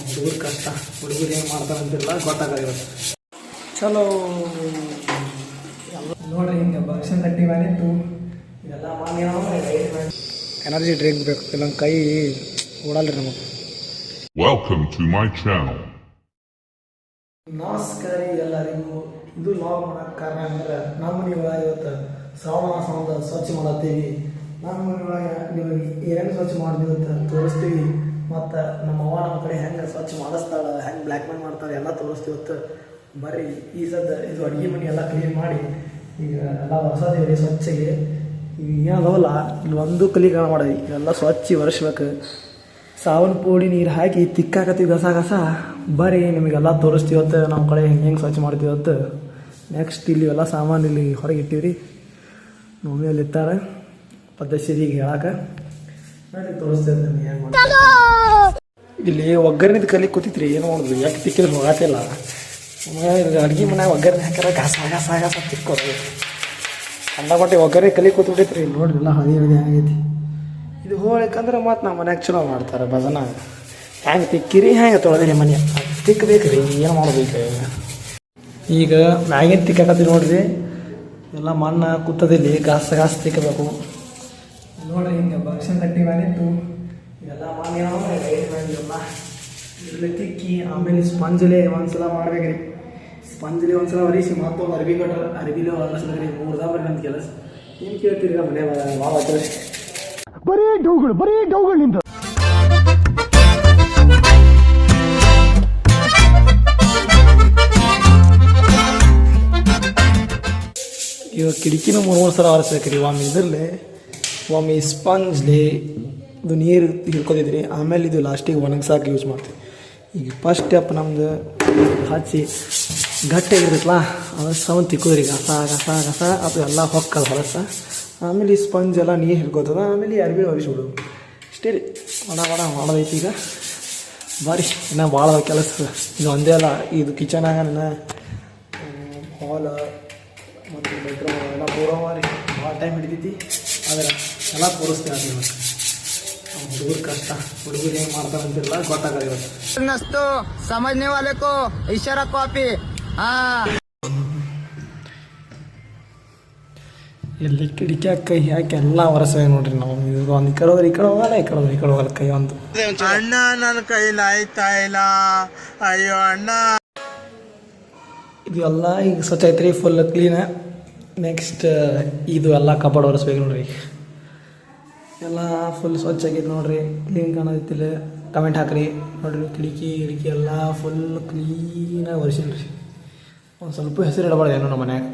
ಹುಡುಗರ ಕಷ್ಟ ಹುಡುಗರು ಏನು ಮಾಡ್ತಾರಂತಿಲ್ಲ ಗೊತ್ತಾಗಲ್ಲ. ಚಲೋ ಎಲ್ಲ ನೋಡ್ರಿ ಹಿಂಗೆ ಭಕ್ಷಣ ತಟ್ಟಿ ಮಾಡಿತ್ತು ಇದೆಲ್ಲ ಮಾಡಿ ಎನರ್ಜಿ ಡ್ರಿಂಕ್ ಬೇಕು, ಇಲ್ಲ ಕೈ ಓಡಲ್ರಿ ನಮಗೆ. Welcome to my channel. ನಮಸ್ಕಾರ ಎಲ್ಲರಿಗೂ. ಇದು ಲಾಗ್ ಮಾಡೋಕ್ಕೆ ಕಾರಣ ಅಂದ್ರೆ ನಮ್ಮ ಮನೆ ಒಳಗೆ ಇವತ್ತು ಶ್ರಾವಣ ಮಾಸ ಸ್ವಚ್ಛ ಮಾಡತ್ತೀವಿ. ನಮ್ಮ ಮನೆ ಒಳಗೆ ನಿಮಗೆ ಏನೇನು ಸ್ವಚ್ಛ ಮಾಡಿದ್ವಿ ಅಂತ ತೋರಿಸ್ತೀವಿ. ಮತ್ತು ನಮ್ಮ ಅವ್ವ ನಮ್ಮ ಕಡೆ ಹೆಂಗೆ ಸ್ವಚ್ಛ ಮಾಡಿಸ್ತಾಳೆ, ಹೆಂಗೆ ಬ್ಲ್ಯಾಕ್ ಮೇಲ್ ಮಾಡ್ತಾರೆ ಎಲ್ಲ ತೋರಿಸ್ತೀವಿ. ಇವತ್ತು ಬರ್ರಿ ಈ ಸದ್ದ ಇದು ಅಡುಗೆ ಮನೆ ಎಲ್ಲ ಕ್ಲೀನ್ ಮಾಡಿ ಈಗ ಎಲ್ಲ ಹೊಸದೇವ್ರಿ ಸ್ವಚ್ಛಗೆ. ಈಗ ಏನದವಲ್ಲ ಇಲ್ಲಿ ಒಂದು ಕಲಿ ಕಾಣ ಮಾಡಿ ಇವೆಲ್ಲ ಸ್ವಚ್ಛ ಒರೆಸ್ಬೇಕು. ಸಾವನ್ ಪುಡಿ ನೀರು ಹಾಕಿ ತಿಕ್ಕಾಕತ್ತೀವಿ ಗಸ ಬರ್ರಿ ನಿಮಗೆಲ್ಲ ತೋರಿಸ್ತೀವಿ. ಇವತ್ತು ನಮ್ಮ ಕಡೆ ಹೆಂಗೆ ಸ್ವಚ್ಛ ಮಾಡ್ತೀವಿ ಇವತ್ತು. ನೆಕ್ಸ್ಟ್ ಇಲ್ಲಿ ಎಲ್ಲ ಸಾಮಾನು ಇಲ್ಲಿ ಹೊರಗೆ ಇಟ್ಟಿವ್ರಿ. ಮಮ್ಮಿ ಅಲ್ಲಿ ಇರ್ತಾರೆ ಪದ್ಧತಿಗೆ ಹೇಳಕ್ಕೆ ನೋಡಿ ತೋರಿಸ್ತೇವೆ ನಿಮ್ಗೆ ಹೆಂಗೆ ಮಾಡ್ತೀವಿ. ಇಲ್ಲಿ ಒಗ್ಗರಣೆದು ಕಲಿ ಕೂತಿತ್ರಿ, ಏನೋ ಒಂದು ಯಾಕೆ ತಿಕ್ಕಿದ್ರೆ ಹೋಗತ್ತಿಲ್ಲ. ಅಡುಗೆ ಮನ್ಯಾಗ ಒಗ್ಗರಣೆ ಹಾಕ್ಯಾರ ಗಾಸ ತಿಕ್ಕೋದು ಅಂಡಪಟ್ಟಿ ಒಗ್ಗರಣೆ ಕಲಿ ಕೂತ್ಬಿಟ್ಟೈತ್ರಿ. ನೋಡ್ರಿ ಎಲ್ಲ ಹದಿ ಆಗೈತಿ. ಇದು ಹೋಗ್ಬೇಕಂದ್ರೆ ಮತ್ತು ನಾವು ಮನ್ಯಾಗ ಚಲೋ ಮಾಡ್ತಾರೆ ಭಜನ. ಹೆಂಗೆ ತಿಕ್ಕಿರಿ ಹೆಂಗೆ ತೊಳೆದಿರಿ ಮನೆ ತಿಕ್ಕಬೇಕು ರೀ, ಏನು ಮಾಡ್ಬೇಕು. ಈಗ ಮ್ಯಾಗಿನ ತಿಕ್ಕಾಕತ್ತೀವಿ ನೋಡ್ರಿ, ಎಲ್ಲ ಮಣ್ಣು ಕೂತದಿಲ್ಲಿ ಗಾಸ ತಿಕ್ಕಬೇಕು ನೋಡ್ರಿ. ಹಿಂಗೆ ಭಕ್ಷಣ ತಟ್ಟಿ ಮಾಡಿತ್ತು ಇದೆಲ್ಲ ಮಾಡಿ ಎಲ್ಲ ಇಲ್ಲಿ ತಿಕ್ಕಿ ಆಮೇಲೆ ಸ್ಪಂಜಲೆ ಒಂದ್ಸಲ ಮಾಡ್ಬೇಕ್ರಿ. ಸ್ಪಂಜಲಿ ಒಂದ್ಸಲ ಒರಿಸಿ ಮತ್ತೊಂದು ಅರ್ಬಿ ಕೊಟ್ಟರೆ ಅರ್ಬಿಲೇ ಹೊಲಿಸ್ಬೇಕ್ರಿ. 3 ದಿನ ಬರ್ರಿ ಅಂತ ಕೆಲಸ. ಏನು ಕೇಳ್ತೀರಿ ಮನೆ ಭಾಳ ಆಗ್ತದೆ ಬರೀ ಡೌಗಳು ನಿಂತ. ಇವಾಗ ಕಿಟಕಿನೂ 3 ಸಲ ಒರೆಸ್ಬೇಕ್ರಿ. ಒಮ್ಮೆ ಇದ್ರಲ್ಲೇ ಒಮ್ಮೆ ಸ್ಪಂಜ್ಲಿ ಇದು ನೀರು ಹಿಡ್ಕೊತಿದ್ರಿ. ಆಮೇಲೆ ಇದು ಲಾಸ್ಟಿಗೆ ಒಣಗ್ಸಾಕೆ ಯೂಸ್ ಮಾಡ್ತೀವಿ. ಈಗ ಫಸ್ಟ್ ಸ್ಟೆಪ್ ನಮ್ದು ಹಚ್ಚಿ ಗಟ್ಟಿಯಾಗಿರ್ತೈತಲ್ಲ ಅದು ಸೌಂಡ್ ತಿಕ್ಕೋದ್ರಿ ಗಸ ಅದು ಎಲ್ಲ ಹೊಕ್ಕಲ್ಲ ಹೊಲಸ. ಆಮೇಲೆ ಈ ಸ್ಪಂಜ್ ಎಲ್ಲ ನೀರು ಹಿಡ್ಕೋತದ. ಆಮೇಲೆ ಈ ಅರ್ಬಿ ಒರೆಸ್ಬಿಡೋದು ಇಷ್ಟೇ ರೀ. ಒಣ ಮಾಡೋದೈತಿ. ಈಗ ಬಾರಿ ಇನ್ನೂ ಭಾಳ ಕೆಲಸ ಇದು ಒಂದೇ ಅಲ್ಲ. ಇದು ಕಿಚನಾಗ ನನ್ನ ಹಾಲ್ ಮತ್ತು ಬೆಡ್ರೂಮ್ ಎಲ್ಲ ಪೂರವಾರಿ ಭಾಳ ಟೈಮ್ ಹಿಡಿತೈತಿ. ಆದರೆ ಎಲ್ಲ ತೋರಿಸ್ತೀನಿ ಅದು ಇವತ್ತು. ಹುಡುಗರ ಕಷ್ಟ ಹುಡುಗರು ಏನು ಮಾಡ್ತಾರಂತಿಲ್ಲ ಗೊತ್ತಾಗಲ್ಲ ಇವತ್ತು. ಸಮಜ್ನೆ ವಾಲೆ ಕೋ ಇಶಾರಾ ಕಾಪಿ. ಎಲ್ಲಿ ಕಿಡಿಕ್ಯಾಗ ಕೈ ಹಾಕಿ ಎಲ್ಲ ಒರೆಸ ನೋಡ್ರಿ ನಾವು. ಇದು ಒಂದು ಈ ಕಡೆ ಹೋಗಲ್ಲ ಈ ಕಡೆ ಹೋಗಲ್ಲ ಕೈ ಒಂದು. ಅಣ್ಣ ನನ್ನ ಕೈಲಿ ಆಯ್ತಾ ಇಲ್ಲ, ಅಯ್ಯೋ ಅಣ್ಣ. ಇದು ಎಲ್ಲ ಈಗ ಸ್ವಚ್ಛ ಐತ್ರಿ, ಫುಲ್ ಕ್ಲೀನ. ನೆಕ್ಸ್ಟ್ ಇದು ಎಲ್ಲ ಕಬಾರ್ಡ್ ಒರೆಸ್ಬೇಕು ನೋಡ್ರಿ. ಎಲ್ಲ ಫುಲ್ ಸ್ವಚ್ಛ ಆಗೈತೆ ನೋಡ್ರಿ, ಕ್ಲೀನ್ ಕಾಣೋದಿತ್ತಿಲ್ಲ. ಕಮೆಂಟ್ ಹಾಕ್ರಿ ನೋಡ್ರಿ. ಕಿಟಕಿ ಎಲ್ಲ ಫುಲ್ ಕ್ಲೀನಾಗಿ ಒರೆಸಿನ್ರಿ. ಒಂದು ಸ್ವಲ್ಪ ಹೆಸರು ಇಡಬಾರ್ದು ಏನೋ ನಮ್ಮ ಮನ್ಯಾಗ.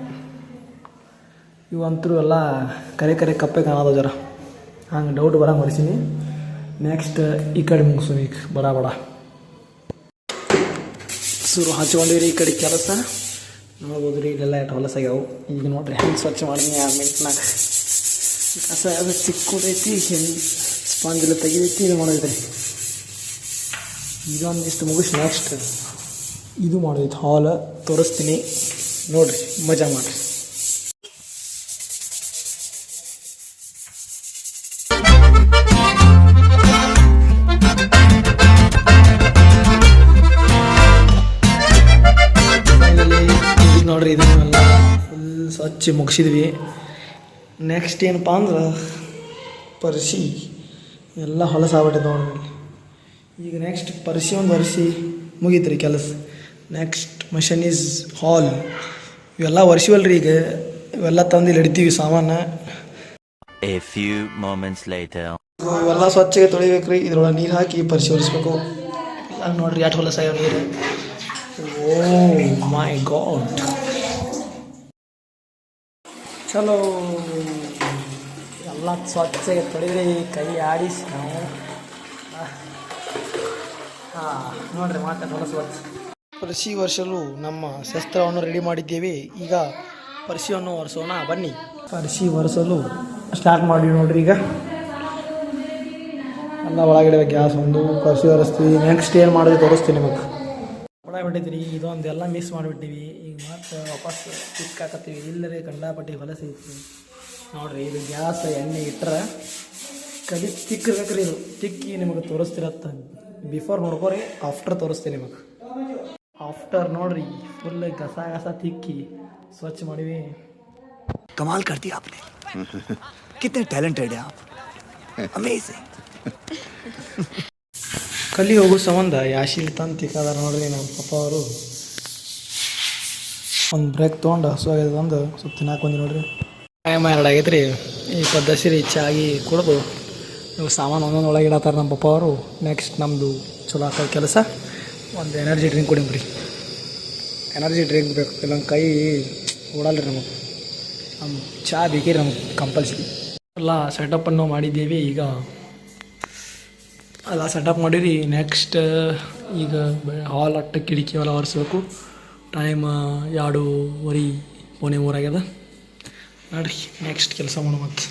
ಇವಂತರೂ ಎಲ್ಲ ಕರೆ ಕಪ್ಪೆ ಕಾಣೋದು ಜರ ಹಂಗೆ ಡೌಟ್ ಬರಂಗೆ ಒರೆಸೀನಿ. ನೆಕ್ಸ್ಟ್ ಈ ಕಡೆ ಮುಗಿಸು. ಈಗ ಬಡ ಸುರು ಹಚ್ಕೊಂಡಿರಿ. ಈ ಕಡೆ ಕೆಲಸ ನೋಡ್ಬೋದು ರೀ. ಇಲ್ಲೆಲ್ಲ ಎಷ್ಟು ಹೊಲಸಾಗ್ಯಾವು. ಈಗ ನೋಡ್ರಿ ಹೆಂಗೆ ಸ್ವಚ್ಛ ಮಾಡಿದ್ನಿ. ಆ ಮಿಂಟ್ನಾಗ ಕಸ ಅದು ಚಿಕ್ಕದೈತಿ, ಸ್ಪಾಂಜೆಲ್ಲ ತೆಗಿದೈತಿ, ಇದು ಮಾಡೋದೈತೆ. ಇದೊಂದಿಷ್ಟು ಮುಗಿಸಿ ನೆಕ್ಸ್ಟ್ ಇದು ಮಾಡೋದೈತೆ ಹಾಲ್ ತೋರಿಸ್ತೀನಿ ನೋಡ್ರಿ, ಮಜಾ ಮಾಡಿರಿ. ನೋಡ್ರಿ ಇದನ್ನೆಲ್ಲ ಫುಲ್ ಸ್ವಚ್ಛ ಮುಗಿಸಿದ್ವಿ. ನೆಕ್ಸ್ಟ್ ಏನಪ್ಪ ಅಂದ್ರೆ ಪರ್ಸಿ ಎಲ್ಲ ಹೊಲಸಾಗ್ಬಿಟ್ಟೈತೆ ನೋಡ್ರಿ. ಈಗ ನೆಕ್ಸ್ಟ್ ಪರ್ಸಿ ಒಂದು ಒರೆಸಿ ಮುಗೀತ್ರಿ ಕೆಲಸ. ನೆಕ್ಸ್ಟ್ ಮಷನ್ ಈಸ್ ಹಾಲ್. ಇವೆಲ್ಲ ಒರೆಸಿವಲ್ರಿ. ಈಗ ಇವೆಲ್ಲ ತಂದು ಇಲ್ಲಿ ಇಡ್ತೀವಿ ಸಾಮಾನು. ಇವೆಲ್ಲ ಸ್ವಚ್ಛಗೆ ತೊಳಿಬೇಕ್ರಿ. ಇದ್ರೊಳಗೆ ನೀರು ಹಾಕಿ ಪರ್ಸಿ ಒರೆಸ್ಬೇಕು. ಎಲ್ಲ ನೋಡ್ರಿ ಎಷ್ಟು ಹೊಲಸಾಗ್ಯಾವ ನೀರು. ಓ ಮೈ ಗಾಡ್. ಚಲೋ ಎಲ್ಲ ಸ್ವಚ್ಛಗೆ ತೊಳೆದ್ರಿ, ಕೈ ಆಡಿಸಿ ನಾವು. ನೋಡ್ರಿ ಮಾತಾಡ ಹೊಲ ಸ್ವಚ್ಛ. ಪರ್ಸಿ ಒರೆಸಲು ನಮ್ಮ ಶಸ್ತ್ರವನ್ನು ರೆಡಿ ಮಾಡಿದ್ದೇವೆ. ಈಗ ಪರ್ಸಿಯನ್ನು ಒರೆಸೋಣ ಬನ್ನಿ. ಪರ್ಸಿ ಒರೆಸಲು ಸ್ಟಾರ್ಟ್ ಮಾಡಿ ನೋಡ್ರಿ. ಈಗ ಎಲ್ಲ ಒಳಗಡೆ ಗ್ಯಾಸ್ ಒಂದು ಪರ್ಸಿ ಒರೆಸ್ತೀವಿ. ನೆಕ್ಸ್ಟ್ ಏನು ಮಾಡೋದು ತೋರಿಸ್ತೀನಿ ನಿಮಗೆ. ಬಿಟ್ಟಿದ್ರಿ ಇದೊಂದೆಲ್ಲ ಮಿಕ್ಸ್ ಮಾಡಿಬಿಟ್ಟಿವಿ. ಈಗ ಮತ್ತೆ ವಾಪಸ್ ತಿಕ್ಕಾಕತ್ತೀವಿ. ಇಲ್ಲರೇ ಕಂಡಾಪಟ್ಟಿ ಹೊಲಸೈತಿ ನೋಡ್ರಿ. ಇದು ಗ್ಯಾಸ್ ಎಣ್ಣೆ ಇಟ್ಟರೆ ಕಲಿ ತಿಕ್ಕಿರ್ಬೇಕ್ರಿ. ಇದು ತಿಕ್ಕಿ ನಿಮಗೆ ತೋರಿಸ್ತಿರತ್ತ ಬಿಫೋರ್ ನೋಡ್ಕೋರಿ, ಆಫ್ಟರ್ ತೋರಿಸ್ತೀನಿ ನಿಮಗೆ. ಆಫ್ಟರ್ ನೋಡ್ರಿ, ಫುಲ್ ಕಸ ಕಸ ತಿಕ್ಕಿ ಸ್ವಚ್ಛ ಮಾಡಿವಿ. कमाल कर दिया आपने कितने टैलेंटेड है आप अमेजिंग ಕಲ್ಲಿ ಹೋಗೋ ಸಂಬಂಧ ಯಾಶಿಲ್ ತಂದು ತಿಕ್ಕಾದಾರ ನೋಡ್ರಿ ನಮ್ಮ ಪಪ್ಪ ಅವರು. ಒಂದು ಬ್ರೇಕ್ ತೊಗೊಂಡು ಹಸುವಾಗ್ಯದ ಒಂದು ಸ್ವಲ್ಪ ತಿನ್ನಾಕ ಬಂದು ನೋಡ್ರಿ. ಟೈಮ್ 2 ಆಗೈತೆ ರೀ. ಈ ಪದ್ದಸಿರಿ ಚಾಗಿ ಕುಡಿದು ನೀವು ಸಾಮಾನು ಒಂದೊಂದು ಒಳಗೆ ಇಡತ್ತಾರ ನಮ್ಮ ಪಪ್ಪ ಅವರು. ನೆಕ್ಸ್ಟ್ ನಮ್ಮದು ಚಲೋ ಆಗ್ತದೆ ಕೆಲಸ. ಒಂದು ಎನರ್ಜಿ ಡ್ರಿಂಕ್ ಕುಡಿಮ್ರಿ. ಎನರ್ಜಿ ಡ್ರಿಂಕ್ ಬೇಕು, ಇಲ್ಲ ಕೈ ಓಡಲ್ರಿ ನಮಗೆ. ನಮ್ಮ ಚಹಾ ಬೇಕಿರಿ ನಮ್ಗೆ ಕಂಪಲ್ಸರಿ. ಎಲ್ಲ ಸೆಟಪ್ಪನ್ನು ಮಾಡಿದ್ದೀವಿ. ಈಗ ಎಲ್ಲ ಸೆಟಪ್ ಮಾಡಿರಿ. ನೆಕ್ಸ್ಟ್ ಈಗ ಹಾಲ್ ಅಟ್ಟ ಕಿಟಕಿ ಎಲ್ಲ ಒರೆಸ್ಬೇಕು. ಟೈಮ್ 2:30 ಪೌನೆ 3 ಆಗ್ಯದ ನೋಡ್ರಿ. ನೆಕ್ಸ್ಟ್ ಕೆಲಸ ಮಾಡೋ ಮತ್ತು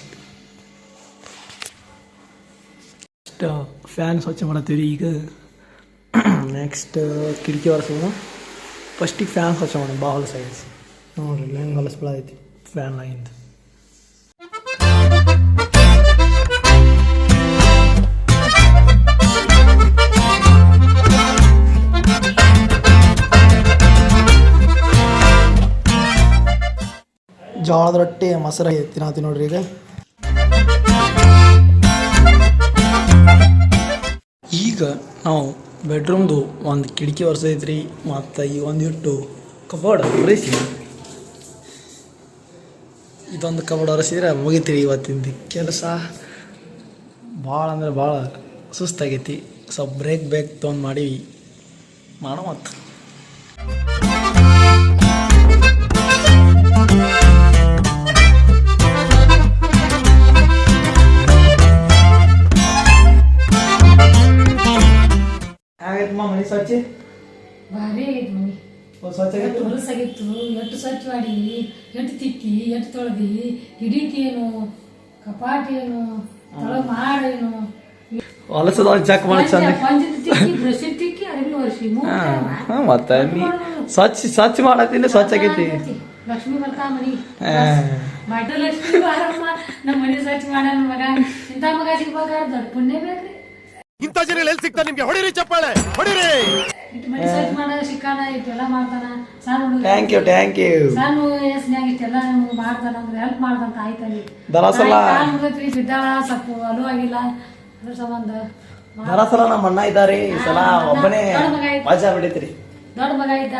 ನೆಕ್ಸ್ಟ್ ಫ್ಯಾನ್ ಸ್ವಚ್ಛ ಮಾಡತ್ತೀವಿ ಈಗ. ನೆಕ್ಸ್ಟ್ ಕಿಟಕಿ ಒರೆಸೋದು. ಫಸ್ಟಿಗೆ ಫ್ಯಾನ್ ಸ್ವಚ್ಛ ಮಾಡೋದು. ಭಾಳ ಹೊಲಸಾಗೈತಿ ನೋಡ್ರಿ, ಹೆಂಗೆ ಹೊಲಸ್ಬಿಡೈತಿ ಫ್ಯಾನ್ ಆಗಿಂದ. ಜೋಳದ ರೊಟ್ಟಿ ಮೊಸರು ತಿನ್ನತ್ತೀವಿ ನೋಡ್ರಿ ಈಗ. ಈಗ ನಾವು ಬೆಡ್ರೂಮ್ದು ಒಂದು ಕಿಟಕಿ ಒರೆಸೈತ್ರಿ. ಮತ್ತು ಈ ಒಂದಿಟ್ಟು ಕಬೋರ್ಡ್ ಒರೆಸಿ, ಇದೊಂದು ಕಬೋರ್ಡ್ ಒರೆಸಿದ್ರೆ ಮುಗಿತೀರಿ ಇವತ್ತಿಂದ ಕೆಲಸ. ಭಾಳ ಅಂದ್ರೆ ಭಾಳ ಸುಸ್ತಾಗೈತಿ. ಸ್ವಲ್ಪ ಬ್ರೇಕ್ ತೊಗೊಂಡು ಮಾಡೀವಿ, ಮಾಡೋ ಮತ್ತು ಮನೆ ಸ್ವಚ್ಛ ಭಾರಿ ಆಗೈತಿ ಮನಿ. ಸ್ವಚ್ಛ ಆಗಿತ್ತು, ಹೊಲಸಾಗಿತ್ತು. ಎಷ್ಟು ಸ್ವಚ್ಛ ಮಾಡಿ, ಎಷ್ಟು ತಿಕ್ಕಿ, ಎಷ್ಟು ತೊಳೆದಿ, ಕಿಟಕಿ ಏನು, ಕಪಾಟ್ ಏನು, ತೊಳಗ್ ಮಾಡೇನು, ಹೊಲಸದ ಚೆಕ್ ಮಾಡಿ ಚಂದ. ಪಂಚದ ತಿಕ್ಕಿ, ಬ್ರಷ್ ತಿಕ್ಕಿ, ಅರಿವಿ ಒರೆಸಿ ಮತ್ತೆ ಸ್ವಚ್ಛ ಮಾಡತ್ತೀನಿ. ಸ್ವಚ್ಛ ಆಗೈತಿ. ಲಕ್ಷ್ಮಿ ಬರ್ತಾ ಮನಿ ಬಟ ಲಕ್ಷ್ಮಿ ಬಾರಮ್ಮ. ನಮ್ಮ ಮನೆ ಸ್ವಚ್ಛ ಮಾಡ ಮಗ. ಇಂಥ ಮಗ ಸಿಗ್ಬೇಕಾದ್ರೆ ದೊಡ್ಡ ಪುಣ್ಯ ಬೇಕ್ರಿ. ಇಂಥ ಜನ ಎಲ್ಲಿ ಸಿಗ್ತಾರೆ ನಿಮ್ಗೆ? ಹೊಡಿರಿ ಚಪ್ಪಾಳೆ ಹೊಡಿರಿ. ಇಟ್ಟು ಮನೆ ಸ್ವಚ್ಛ ಮಾಡ ಶಿಕ್ಷಣ ಇಟ್ಟೆಲ್ಲ ಮಾಡ್ತಾನ. ಸಣ್ಣ ಹುಡುಗ ಥ್ಯಾಂಕ್ ಯು ಸಣ್ಣ ವಯಸ್ಸಿನಾಗ ಇಷ್ಟೆಲ್ಲ ನಮ್ಗೆ ಮಾಡ್ತಾನ ಅಂದ್ರೆ ಹೆಲ್ಪ್ ಮಾಡ್ದಂತ ಆಯ್ತಲ್ಲಿ. ದರಸಲ ಮುಗತ್ರಿ ಬಿದ್ದಾಳ, ಸ್ವಲ್ಪ ಅಲುವಾಗಿಲ್ಲ, ಅದ್ರ ಸಂಬಂಧ ದರಸಲ ನಮ್ಮ ಅಣ್ಣ ಇದ್ದಾರೆ. ಈ ಸಲ ಒಬ್ಬನೇ ಮಜಾ ಬಿಡೈತ್ರಿ. ದೊಡ್ಡ ಮಗ ಇದ್ದ,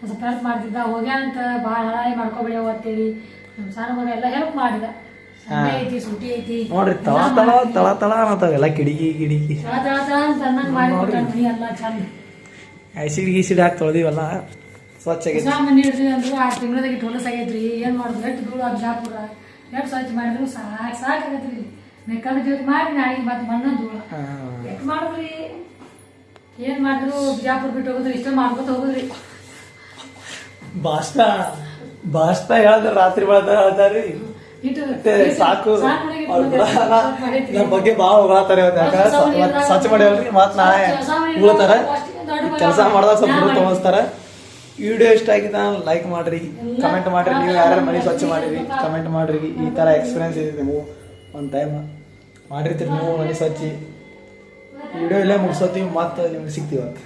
ಸ್ವಲ್ಪ ಹೆಲ್ಪ್ ಮಾಡ್ತಿದ್ದ. ಹೋಗ್ಯಾನಂತ ಭಾಳ ಹಳಾಯಿ ಮಾಡ್ಕೊಬಿಡಿ ಅಂತೇಳಿ ನಮ್ಮ ಸಣ್ಣ ಮಗ ಎಲ್ಲ ಹೆಲ್ಪ್ ಮಾಡಿದ. ಸಂಡೆ ಐತಿ, ಸುಟಿ ಐತಿ ನೋಡ್ರಿ. ತಳ ಅನ್ನತಾವೆಲ್ಲ ಕಿಡಿಕಿ ತಳ ತಳ ತಳ ಅಂತ ಅನ್ನಂಗ್ ಮಾಡಿಕೊಟ್ಟ ಮನಿ ಎಲ್ಲ ಚಂದ. ಆಸಿಡ್ ಗೀಸಿಡ್ ಹಾಕಿ ತೊಳೆದಿವಲ್ಲ, ಸ್ವಚ್ಛ ಆಗೈತಿ. ಹೊಸ ಮನಿ ಹಿಡಿದ್ವಿ ಅಂದ್ರು 6 ತಿಂಗಳದಾಗ ಇಟ್ಟು ಹೊಲಸಾಗೈತ್ರಿ. ಏನ್ ಮಾಡುದು, ಎಷ್ಟು ಧೂಳು ಬಿಜಾಪುರ, ಎಷ್ಟು ಸ್ವಚ್ಛ ಮಾಡಿದ್ರು ಸಾಕಾಗತ್ರಿ. ಬೇಕಾದ್ರೆ ಜೊತೆ ಮಾಡಿ ನಾಳೆಗೆ ಮತ್ತೆ ಮಣ್ಣ ಧೂಳ ಎಷ್ಟು ಮಾಡುದ್ರಿ. ಏನ್ ಮಾಡಿದ್ರು ಬಿಜಾಪುರ ಬಿಟ್ಟು ಹೋಗುದ್ರಿ, ಇಷ್ಟ ಮಾಡ್ಕೊತ ಹೋಗುದ್ರಿ. ಭಾಷಣ ಹೇಳಿದ್ರೆ ರಾತ್ರಿ ಬೆಳದ ಹೇಳ್ತಾರ್ರಿ. ಸಾಕು ನಮ್ಮ ಬಗ್ಗೆ ಭಾಳ ಹೊಗಳಾತಾರೆ. ಸ್ವಚ್ಛ ಮಾಡ್ಯಾವ್ರಿ, ಮತ್ ನಾಳೆ ಉಳ್ತಾರ. ಕೆಲಸ ಮಾಡಿದಾಗ ಸ್ವಲ್ಪ ತಗೋಸ್ತಾರ. ವಿಡಿಯೋ ಇಷ್ಟ ಆಗಿದ್ದ ಲೈಕ್ ಮಾಡ್ರಿ, ಕಮೆಂಟ್ ಮಾಡ್ರಿ. ನೀವು ಯಾರ್ಯಾರು ಮನೆ ಸ್ವಚ್ಛ ಮಾಡಿರಿ ಕಮೆಂಟ್ ಮಾಡ್ರಿ. ಈ ತರ ಎಕ್ಸ್ಪೀರಿಯನ್ಸ್ ಇದೆ ನೀವು ಒಂದು ಟೈಮ್ ಮಾಡಿರ್ತೀರಿ ನೀವು ಮನೆ ಸ್ವಚ್ಛ. ವಿಡಿಯೋ ಇಲ್ಲೇ ಮುಗಿಸೋತೀವಿ, ಮತ್ತೆ ನಿಮ್ಗೆ ಸಿಗ್ತೀವಿ ಅಂತ.